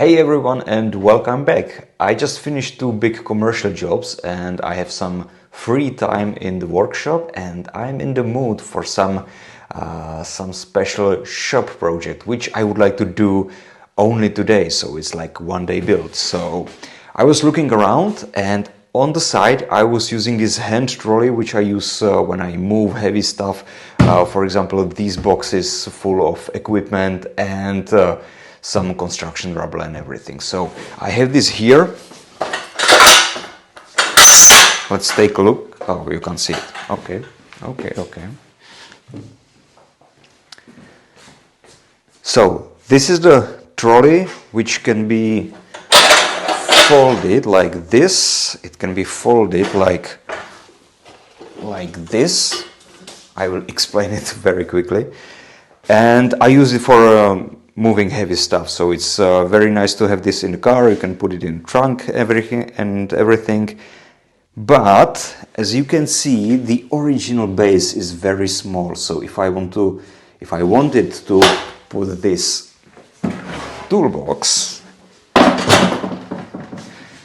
Hey everyone and welcome back. I just finished 2 big commercial jobs and I have some free time in the workshop and I'm in the mood for some special shop project which I would like to do only today, so it's like 1 day build. So I was looking around and on the side I was using this hand trolley which I use when I move heavy stuff, for example these boxes full of equipment and some construction rubble and everything. So I have this here. Let's take a look. Oh, you can see it. Okay. So this is the trolley which can be folded like this. It can be folded like this. I will explain it very quickly. And I use it for moving heavy stuff, so it's very nice to have this in the car. You can put it in the trunk, everything. But as you can see, the original base is very small. So if I wanted to put this toolbox,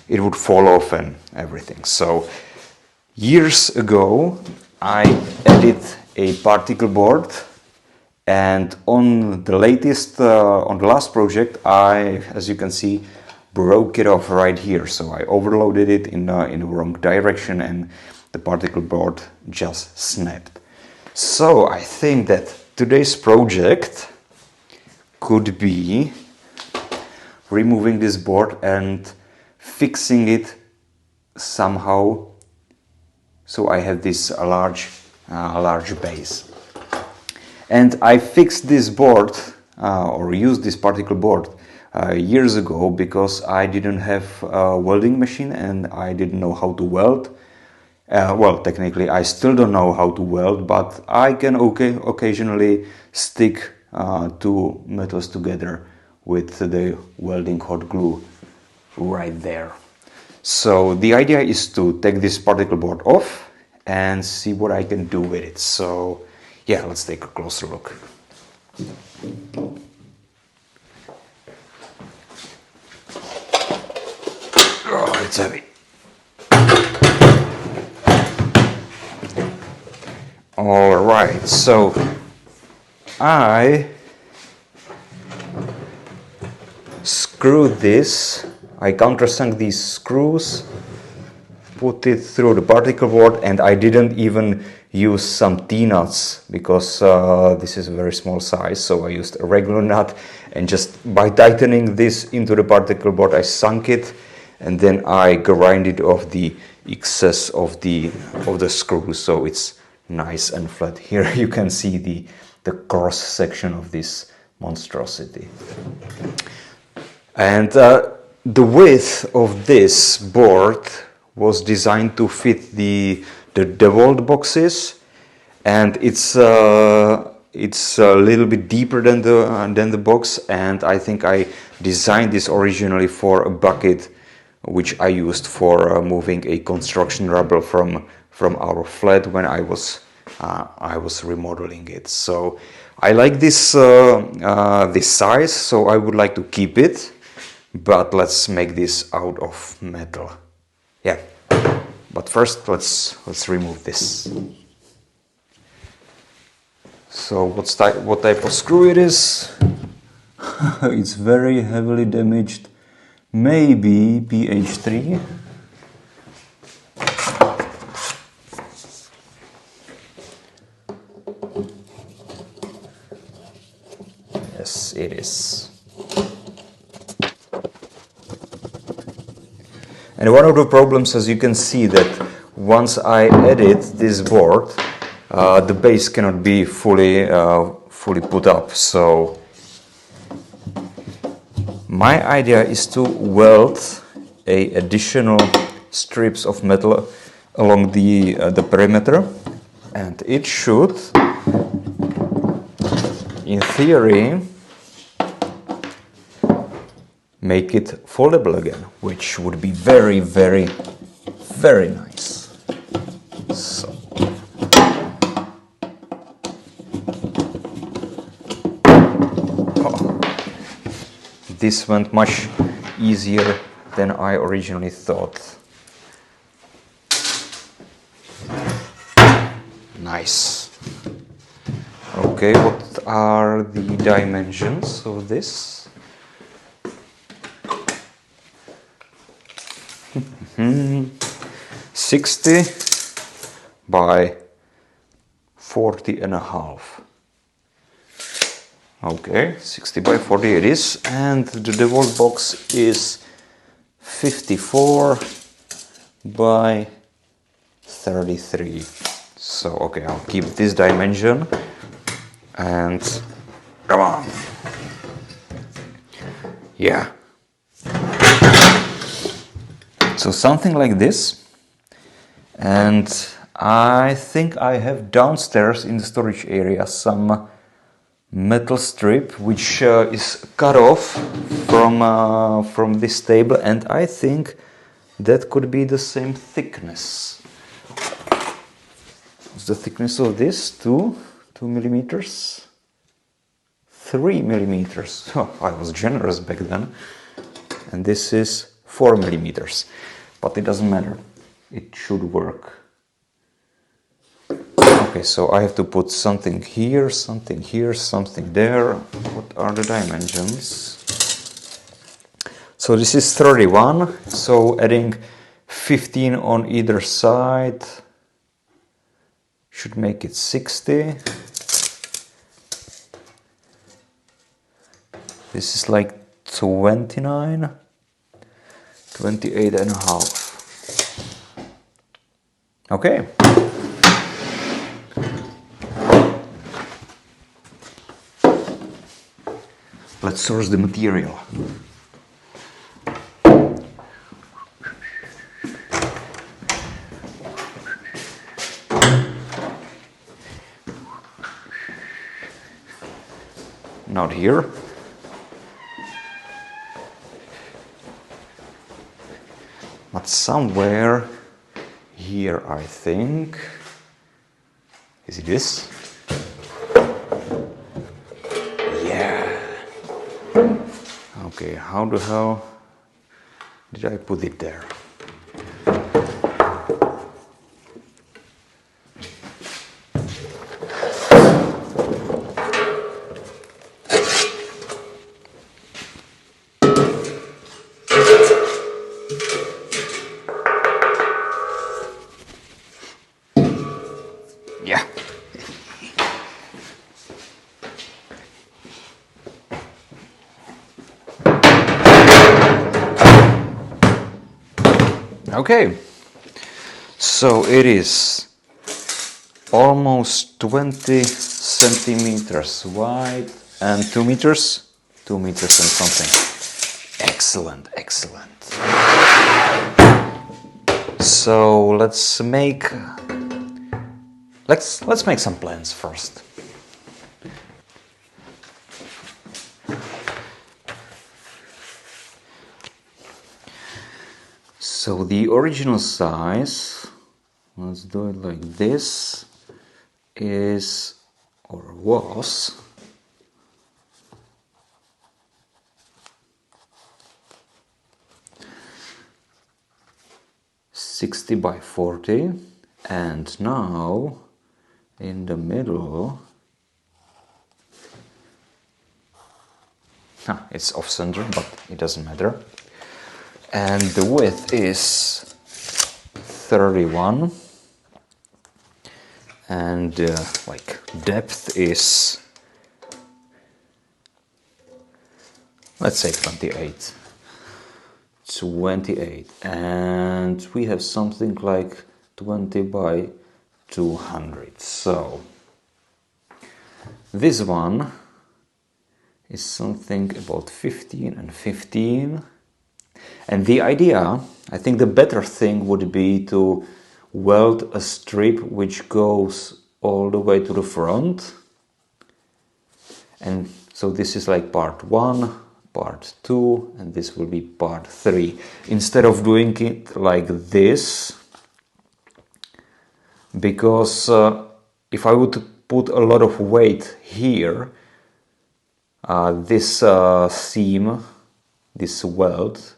it would fall off and everything. So years ago, I added a particle board. And on the last project, I, as you can see, broke it off right here. So I overloaded it in the wrong direction and the particle board just snapped. So I think that today's project could be removing this board and fixing it somehow. So I have this large base. And I fixed this board or used this particle board years ago because I didn't have a welding machine and I didn't know how to weld. Well, technically I still don't know how to weld, but I can occasionally stick 2 metals together with the welding hot glue right there. So the idea is to take this particle board off and see what I can do with it. So yeah, let's take a closer look. Oh, it's heavy. All right, so I screwed this. I countersunk these screws, put it through the particle board, and I didn't even use some T-nuts because this is a very small size, so I used a regular nut, and just by tightening this into the particle board I sunk it, and then I grinded off the excess of the screw, so it's nice and flat. Here you can see the cross section of this monstrosity. And the width of this board was designed to fit the DeWalt boxes, and it's a little bit deeper than the box. And I think I designed this originally for a bucket, which I used for moving a construction rubble from our flat when I was remodeling it. So I like this size, so I would like to keep it. But let's make this out of metal. Yeah. But first, let's remove this. So what type of screw it is? It's very heavily damaged. Maybe PH3. Yes, it is. And one of the problems, as you can see, that once I edit this board, the base cannot be fully put up. So my idea is to weld additional strips of metal along the perimeter, and it should, in theory, make it foldable again, which would be very, very, very nice. So this went much easier than I originally thought. Nice. Okay, what are the dimensions of this? 60 by 40 and a half. Okay, 60 by 40 it is, and the DeWalt box is 54 by 33. So okay, I'll keep this dimension and come on. Yeah. So something like this, and I think I have downstairs in the storage area some metal strip which is cut off from this table, and I think that could be the same thickness. What's the thickness of this? 2 millimeters, 3 millimeters. Oh, I was generous back then. And this is 4 millimeters, but it doesn't matter. It should work. Okay, so I have to put something here, something here, something there. What are the dimensions? So this is 31, so adding 15 on either side should make it 60. This is like 29, 28 and a half. Okay. Let's source the material. Not here. But somewhere here, I think. Is it this? Yeah. Okay, how the hell did I put it there? Yeah. Okay, so it is almost 20 centimeters wide and 2 meters, 2 meters and something. Excellent, excellent. So let's make some plans first. So the original size, let's do it like this, is or was 60 by 40, and now in the middle it's off center, but it doesn't matter. And the width is 31, and like depth is, let's say 28, and we have something like 20 by 200. So this one is something about 15 and 15. And the idea, I think the better thing would be to weld a strip which goes all the way to the front. And so this is like part 1, part 2, and this will be part 3. Instead of doing it like this, because if I would put a lot of weight here, this seam this weld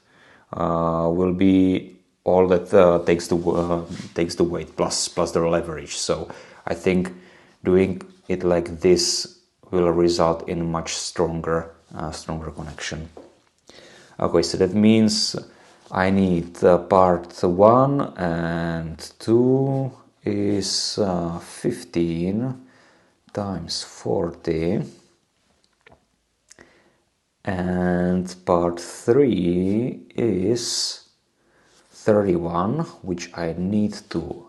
will be all that takes the weight plus the leverage. So I think doing it like this will result in much stronger connection. Okay, so that means I need part 1 and 2 is 15 times 40, and part 3 is 31, which I need to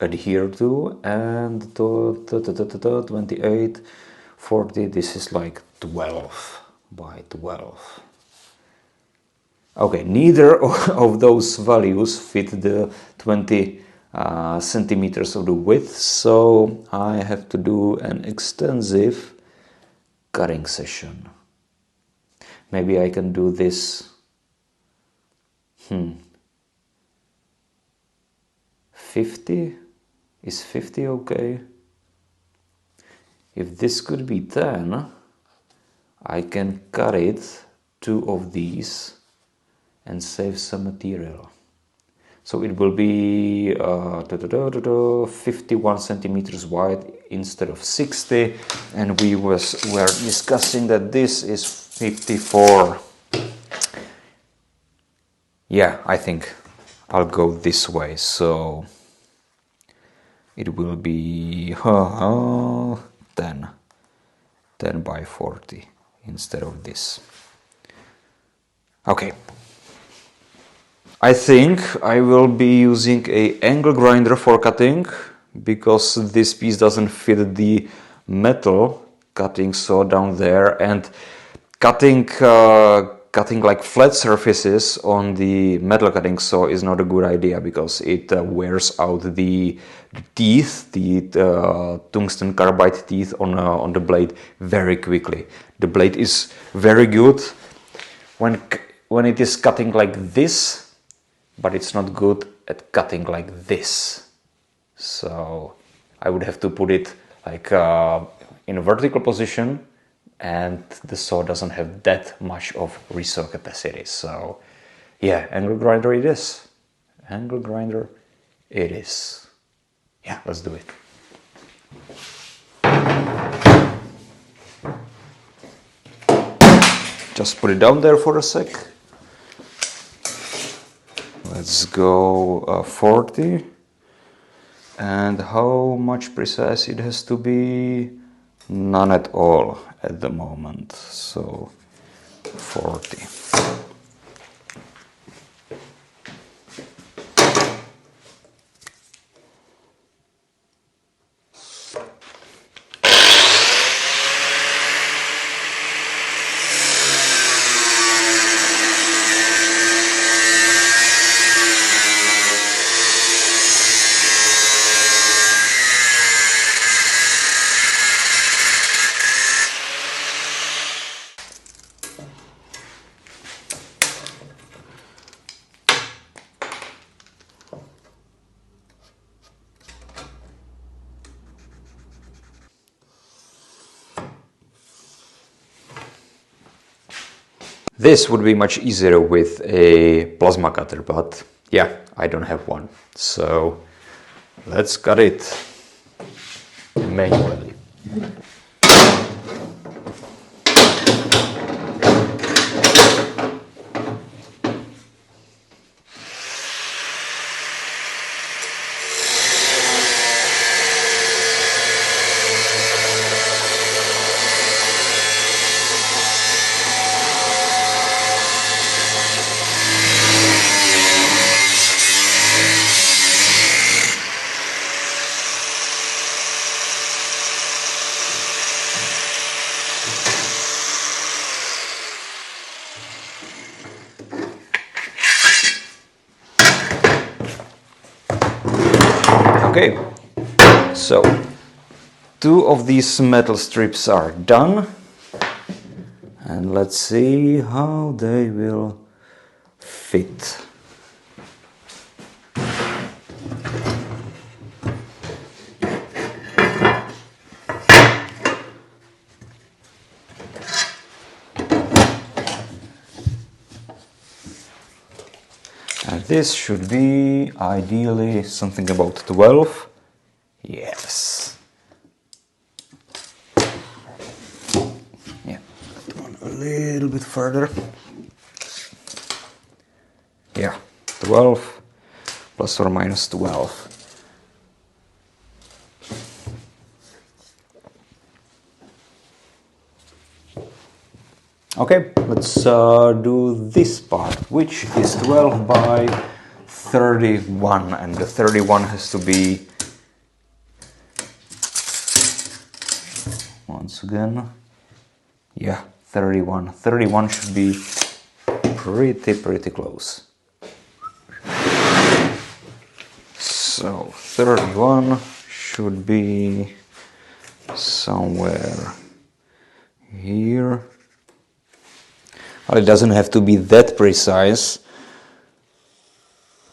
adhere to, and 28, 40, this is like 12 by 12. Okay, neither of those values fit the 20 centimeters of the width, so I have to do an extensive cutting session. Maybe I can do this 50? Is 50 okay? If this could be 10, I can cut it 2 of these and save some material. So it will be 51 centimeters wide instead of 60, and we were discussing that this is 54. Yeah, I think I'll go this way, so it will be 10 by 40 instead of this. Okay. I think I will be using a angle grinder for cutting, because this piece doesn't fit the metal cutting saw down there, and cutting like flat surfaces on the metal cutting saw is not a good idea, because it wears out the teeth, the tungsten carbide teeth on the blade very quickly. The blade is very good when it is cutting like this, but it's not good at cutting like this. So I would have to put it like in a vertical position, and the saw doesn't have that much of resaw capacity. So yeah, angle grinder it is. Angle grinder it is. Yeah, let's do it. Just put it down there for a sec. Let's go 40. And how much precise it has to be? None at all at the moment. So 40. This would be much easier with a plasma cutter, but yeah, I don't have one. So let's cut it manually. Okay, so 2 of these metal strips are done, and let's see how they will fit. this should be ideally something about 12. Yes. Yeah, that one a little bit further. Yeah, 12 plus or minus 12. Okay, let's do this part, which is 12 by 31, and the 31 has to be, once again, yeah, 31. 31 should be pretty close. So 31 should be somewhere here. Well, it doesn't have to be that precise.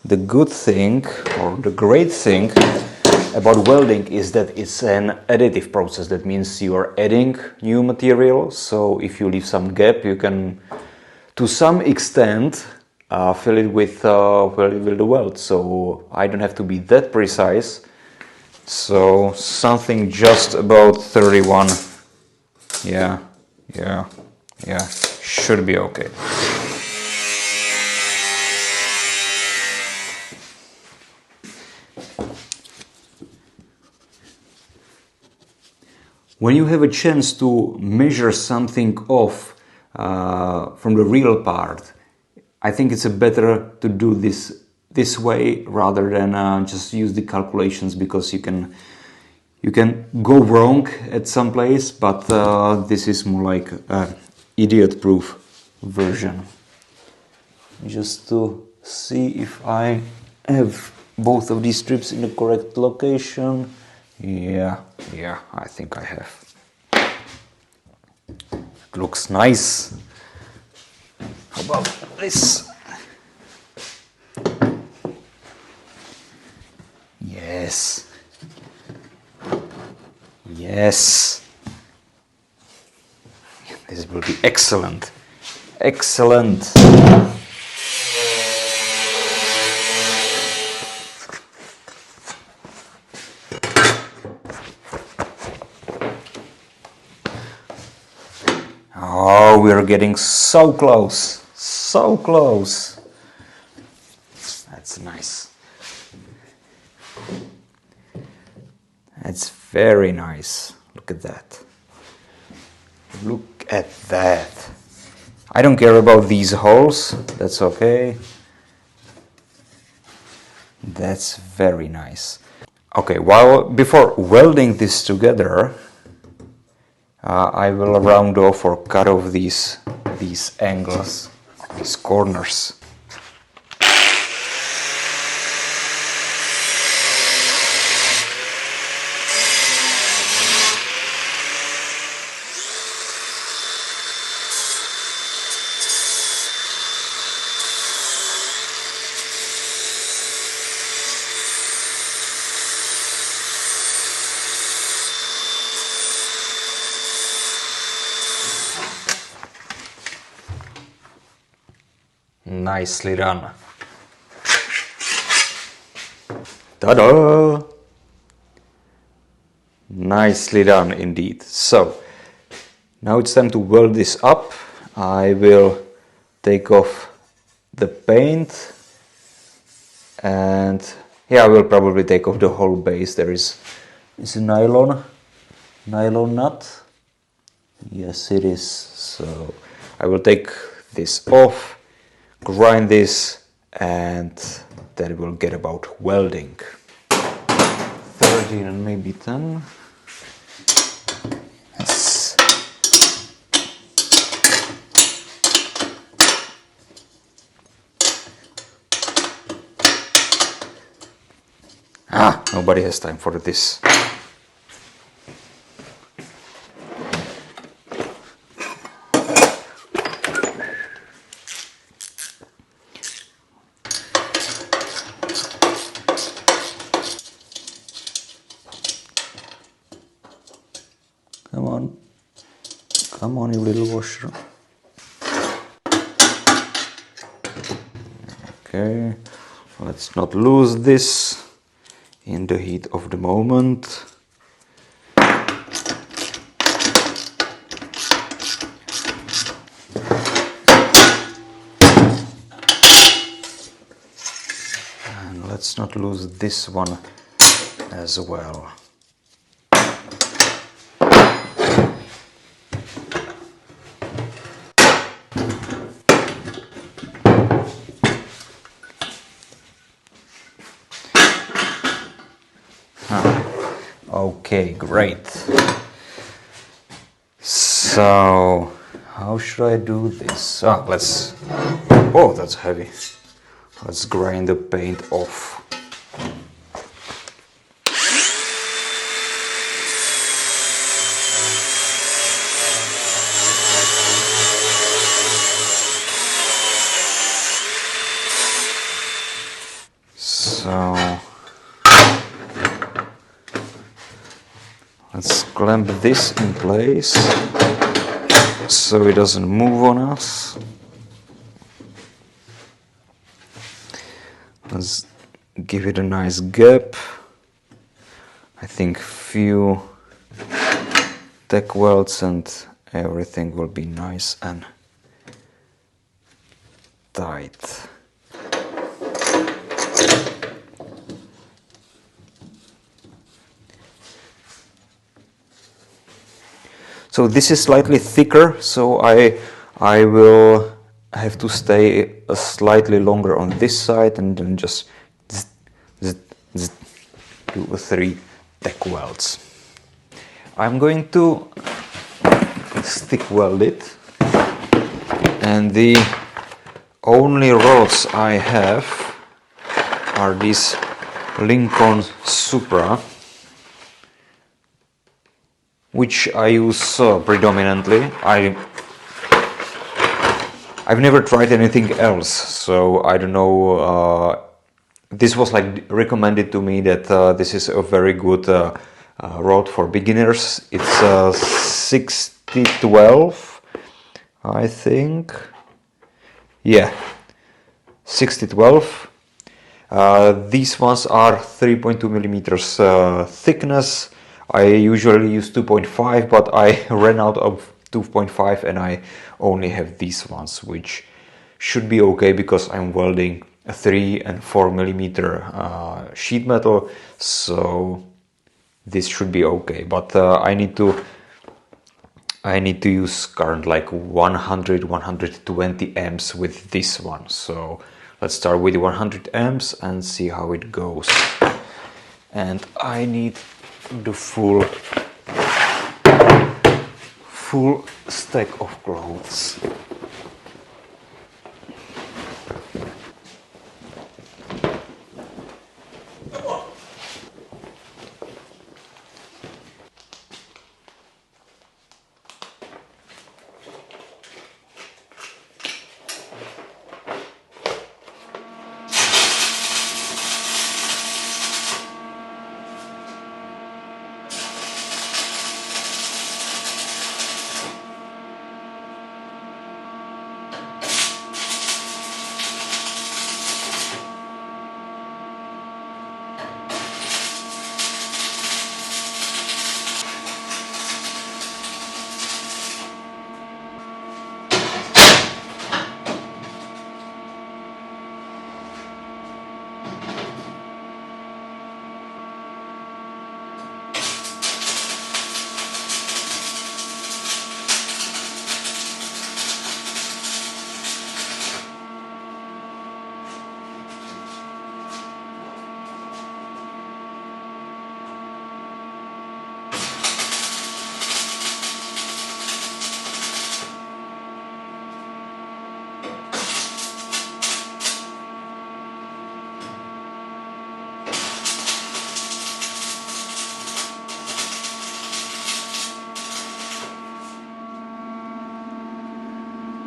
The good thing, or the great thing about welding is that it's an additive process. That means you are adding new material, so if you leave some gap, you can, to some extent, fill it with the weld. So I don't have to be that precise. So something just about 31. Yeah, should be okay. When you have a chance to measure something off from the real part, I think it's better to do this way rather than just use the calculations, because you can go wrong at some place, but this is more like an idiot-proof version. Just to see if I have both of these strips in the correct location. Yeah, I think I have. It looks nice. How about this? Yes. This will be excellent. Excellent. Oh, we are getting so close. So close. That's nice. That's very nice. Look at that. Look at that. I don't care about these holes. That's okay. That's very nice. Okay, before welding this together, I will round off or cut off these angles, these corners. Nicely done. Ta-da! Nicely done indeed. So, now it's time to weld this up. I will take off the paint, and yeah, I will probably take off the whole base. There is a nylon nut. Yes, it is. So I will take this off, grind this, and then we'll get about welding. 13 and maybe 10. Yes. Nobody has time for this. Come on, you little washer. Okay, Let's not lose this in the heat of the moment. And let's not lose this one as well. Okay, great. So, how should I do this? Oh, that's heavy. Let's grind the paint off. So, let's clamp this in place so it doesn't move on us. Let's give it a nice gap. I think few tack welds and everything will be nice and tight. So this is slightly thicker, so I will have to stay slightly longer on this side and then just do 3 tack welds. I'm going to stick weld it, and the only rods I have are these Lincoln Supra, which I use predominantly. I've never tried anything else, so I don't know. This was like recommended to me that this is a very good rod for beginners. It's 6012, I think. Yeah, 6012. These ones are 3.2 millimeters thickness. I usually use 2.5, but I ran out of 2.5 and I only have these ones, which should be okay because I'm welding a 3 and 4 millimeter sheet metal, so this should be okay. But I need to use current like 100-120 amps with this one. So let's start with 100 amps and see how it goes. And I need the full stack of clothes.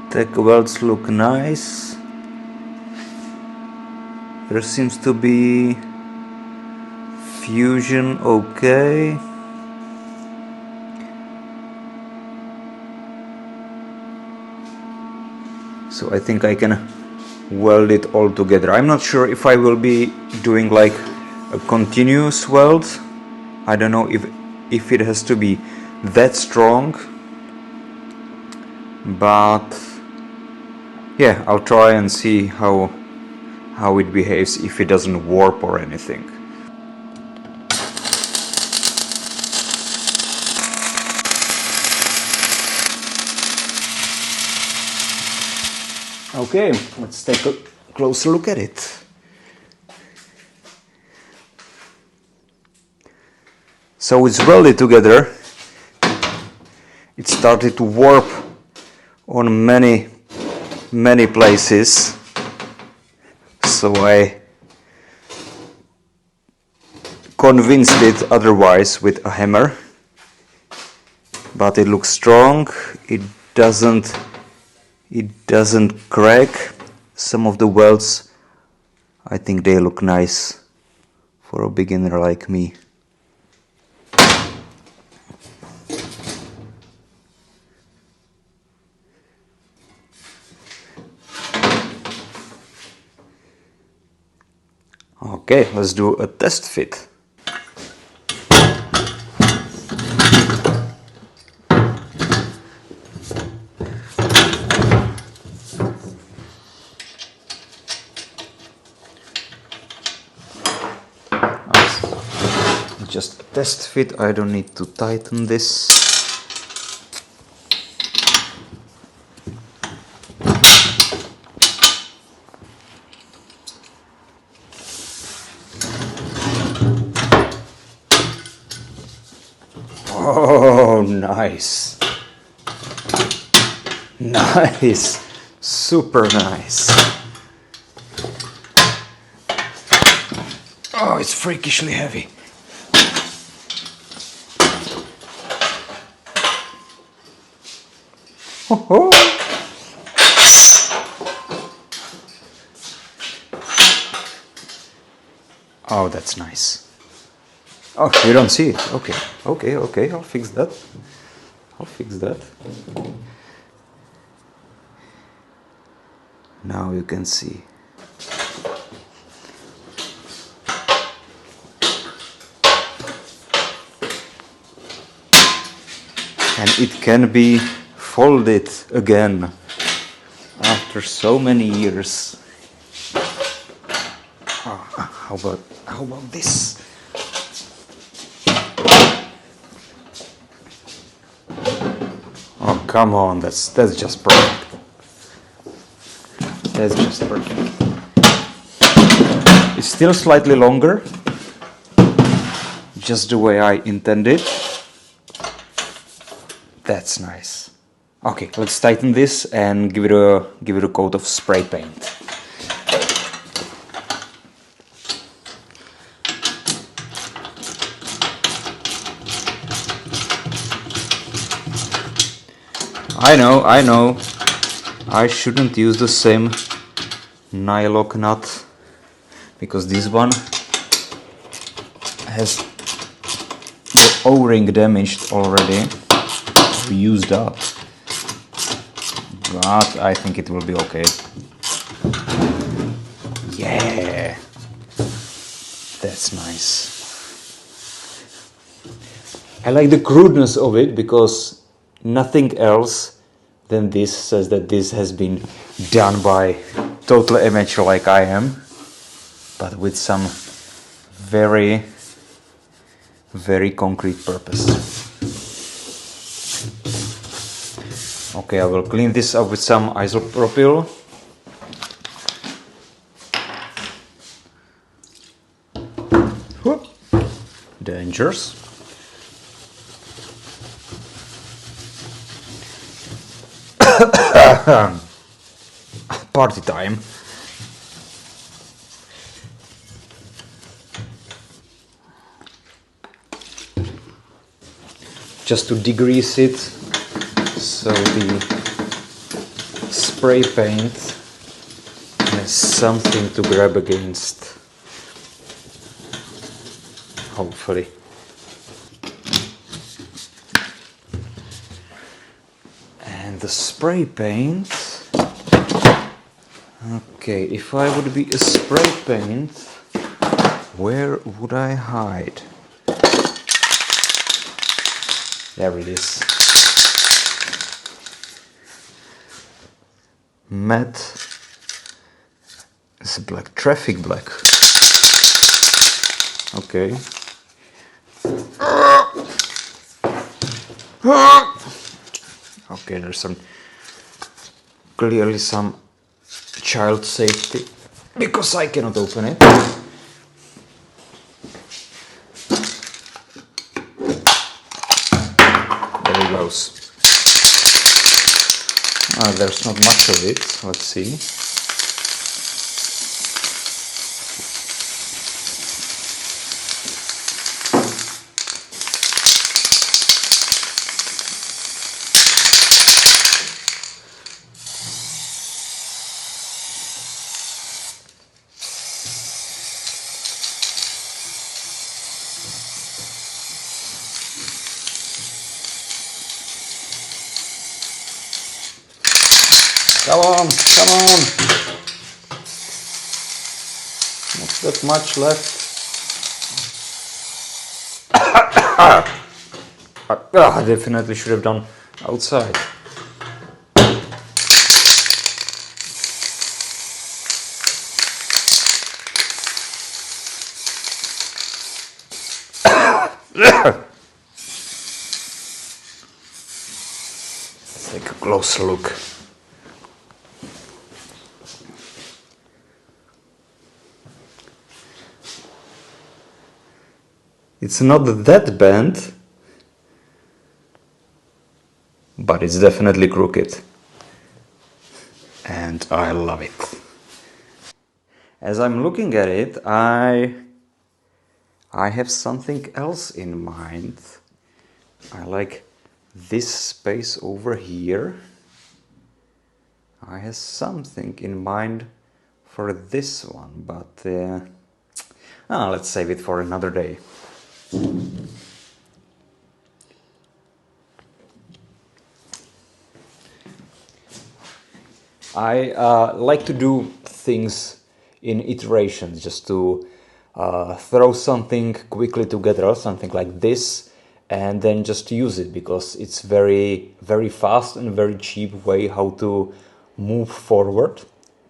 Tack welds look nice. There seems to be fusion okay. So I think I can weld it all together. I'm not sure if I will be doing like a continuous weld. I don't know if it has to be that strong, but yeah, I'll try and see how it behaves, if it doesn't warp or anything. Okay, let's take a closer look at it. So it's welded together. It started to warp on many places. So I convinced it otherwise with a hammer. But it looks strong. It doesn't crack. Some of the welds, I think they look nice for a beginner like me. Okay, let's do a test fit. Just a test fit, I don't need to tighten this. Oh, nice. Nice. Super nice. Oh, it's freakishly heavy. Oh. Oh, that's nice. Oh, you don't see it. Okay, okay, I'll fix that. Now you can see. And it can be folded again after so many years. Oh, how about this? Oh, come on, that's just perfect. That's just perfect. It's still slightly longer, just the way I intended. That's nice. Okay, let's tighten this and give it a coat of spray paint. I know. I shouldn't use the same nylock nut, because this one has the O-ring damaged already, or used up. But I think it will be okay. Yeah, that's nice. I like the crudeness of it, because nothing else than this says that this has been done by total amateur like I am, but with some very concrete purpose. Okay, I will clean this up with some isopropyl. Whoop. Dangerous. Party time. Just to degrease it, so the spray paint has something to grab against, hopefully. And the spray paint, Okay, if I would be a spray paint, where would I hide? There it is. Matte. It's black, traffic black. Okay. Okay, there's clearly some child safety because I cannot open it. There it goes. There's not much of it. Let's see. Come on, come on! Not that much left. I definitely should have done outside. Let's take a closer look. It's not that bent, but it's definitely crooked. And I love it. As I'm looking at it, I have something else in mind. I like this space over here. I have something in mind for this one, but let's save it for another day. I like to do things in iterations, just to throw something quickly together, something like this, and then just use it, because it's very fast and very cheap way how to move forward,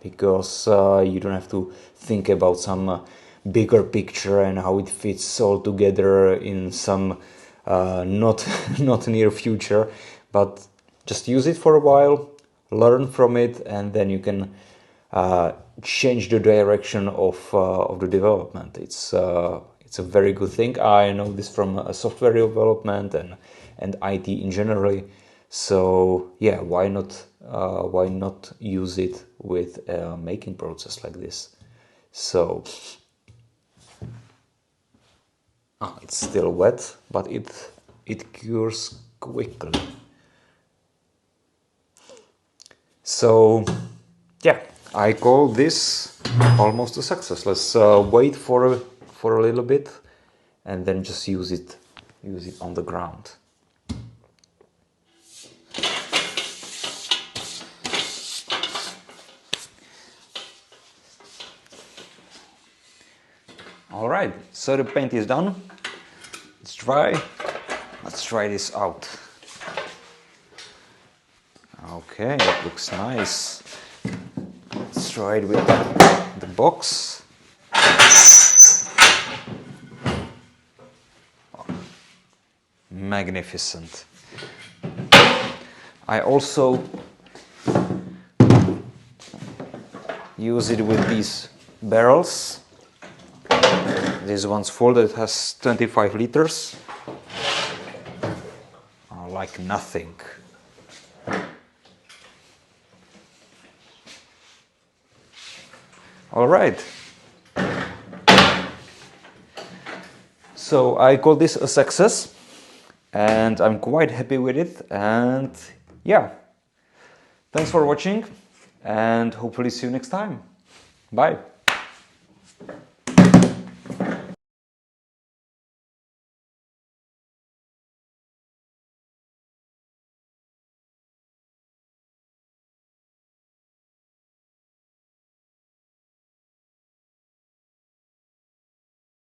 because you don't have to think about some bigger picture and how it fits all together in some not near future, but just use it for a while, learn from it, and then you can change the direction of the development. It's a very good thing. I know this from software development and IT in general. So yeah, why not use it with a making process like this? So it's still wet, but it cures quickly. So yeah, I call this almost a success. Let's wait for a little bit and then just use it on the ground. All right, so the paint is done. It's dry. Let's try this out. Okay, it looks nice. Let's try it with the box. Magnificent. I also use it with these barrels. This one's full, that has 25 liters. Like nothing. All right. So I call this a success, and I'm quite happy with it. And yeah, thanks for watching, and hopefully see you next time. Bye.